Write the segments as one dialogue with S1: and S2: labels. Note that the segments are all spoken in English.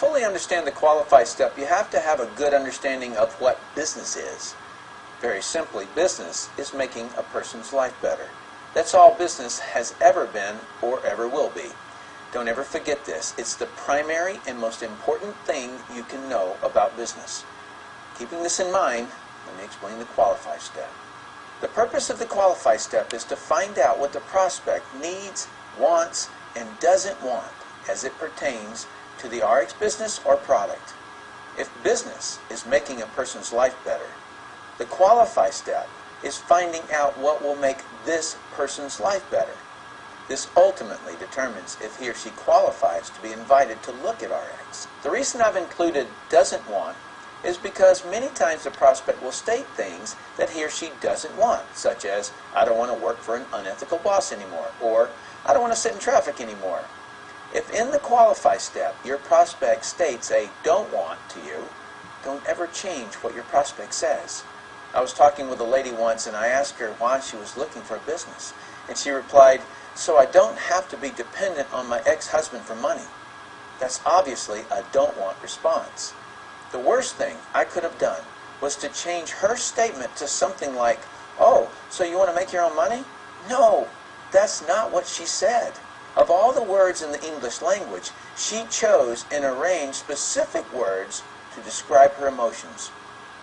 S1: fully understand the qualify step, you have to have a good understanding of what business is. Very simply, business is making a person's life better. That's all business has ever been or ever will be. Don't ever forget this. It's the primary and most important thing you can know about business. Keeping this in mind, let me explain the qualify step. The purpose of the qualify step is to find out what the prospect needs, wants, and doesn't want as it pertains to the RX business or product. If business is making a person's life better, the qualify step is finding out what will make this person's life better. This ultimately determines if he or she qualifies to be invited to look at RX. The reason I've included doesn't want is because many times the prospect will state things that he or she doesn't want, such as, I don't want to work for an unethical boss anymore, or I don't want to sit in traffic anymore. If in the qualify step your prospect states a don't want to you, don't ever change what your prospect says. I was talking with a lady once and I asked her why she was looking for a business, and she replied, so I don't have to be dependent on my ex-husband for money. That's obviously a don't want response. The worst thing I could have done was to change her statement to something like, oh, so you want to make your own money? No, that's not what she said. Of all the words in the English language, she chose and arranged specific words to describe her emotions.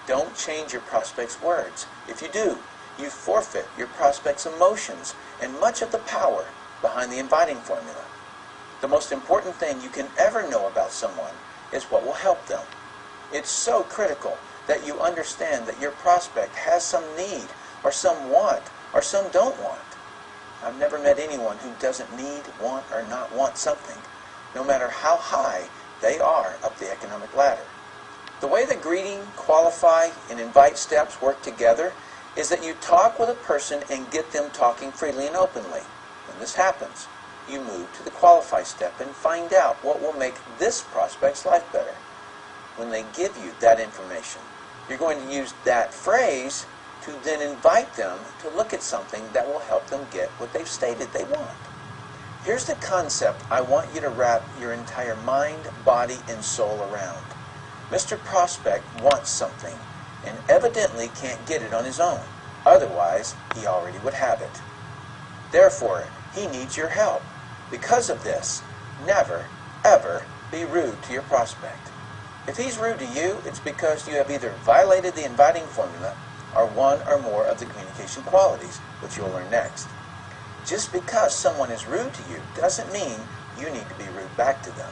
S1: Don't change your prospect's words. If you do, you forfeit your prospect's emotions and much of the power behind the inviting formula. The most important thing you can ever know about someone is what will help them. It's so critical that you understand that your prospect has some need, or some want, or some don't want. I've never met anyone who doesn't need, want, or not want something, no matter how high they are up the economic ladder. The way the greeting, qualify, and invite steps work together is that you talk with a person and get them talking freely and openly. When this happens, you move to the qualify step and find out what will make this prospect's life better. When they give you that information, you're going to use that phrase to then invite them to look at something that will help them get what they've stated they want. Here's the concept I want you to wrap your entire mind, body, and soul around. Mr. Prospect wants something and evidently can't get it on his own. Otherwise, he already would have it. Therefore, he needs your help. Because of this, never, ever be rude to your prospect. If he's rude to you, it's because you have either violated the inviting formula or one or more of the communication qualities, which you'll learn next. Just because someone is rude to you doesn't mean you need to be rude back to them.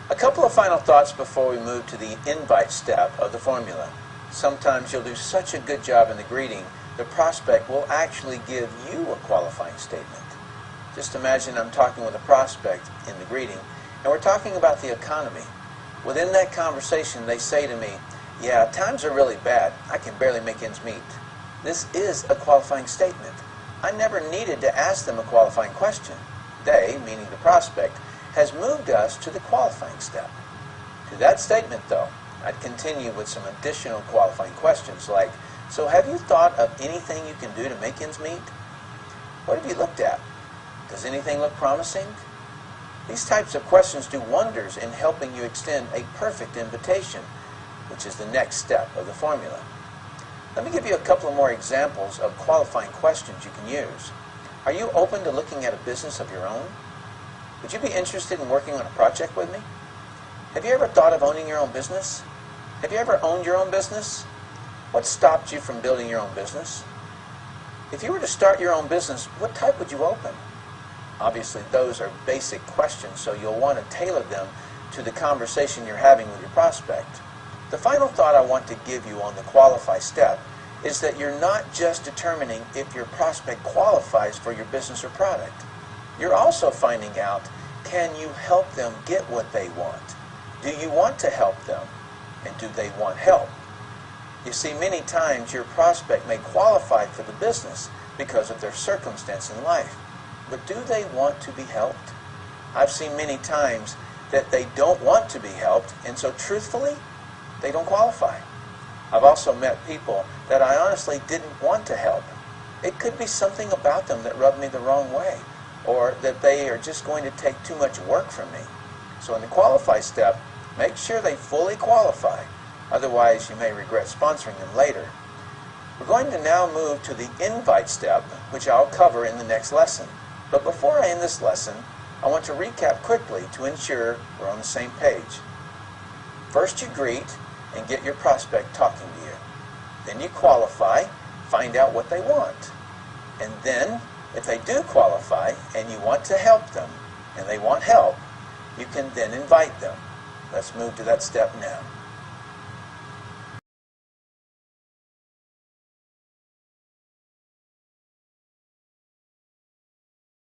S1: A couple of final thoughts before we move to the invite step of the formula. Sometimes you'll do such a good job in the greeting, the prospect will actually give you a qualifying statement. Just imagine I'm talking with a prospect in the greeting, and we're talking about the economy. Within that conversation, they say to me, yeah, times are really bad. I can barely make ends meet. This is a qualifying statement. I never needed to ask them a qualifying question. They, meaning the prospect, has moved us to the qualifying step. To that statement, though, I'd continue with some additional qualifying questions like, so have you thought of anything you can do to make ends meet? What have you looked at? Does anything look promising? These types of questions do wonders in helping you extend a perfect invitation, which is the next step of the formula. Let me give you a couple of more examples of qualifying questions you can use. Are you open to looking at a business of your own? Would you be interested in working on a project with me? Have you ever thought of owning your own business? Have you ever owned your own business? What stopped you from building your own business? If you were to start your own business, what type would you open? Obviously, those are basic questions, so you'll want to tailor them to the conversation you're having with your prospect. The final thought I want to give you on the qualify step is that you're not just determining if your prospect qualifies for your business or product. You're also finding out, can you help them get what they want? Do you want to help them? And do they want help? You see, many times your prospect may qualify for the business because of their circumstance in life. But do they want to be helped? I've seen many times that they don't want to be helped, and so truthfully, they don't qualify. I've also met people that I honestly didn't want to help. It could be something about them that rubbed me the wrong way, or that they are just going to take too much work from me. So in the qualify step, Make sure they fully qualify, otherwise you may regret sponsoring them later. We're going to now move to the invite step, which I'll cover in the next lesson. But before I end this lesson, I want to recap quickly to ensure we're on the same page. First you greet and get your prospect talking to you. Then you qualify, find out what they want. And then, if they do qualify and you want to help them, and they want help, you can then invite them. Let's move to that step now.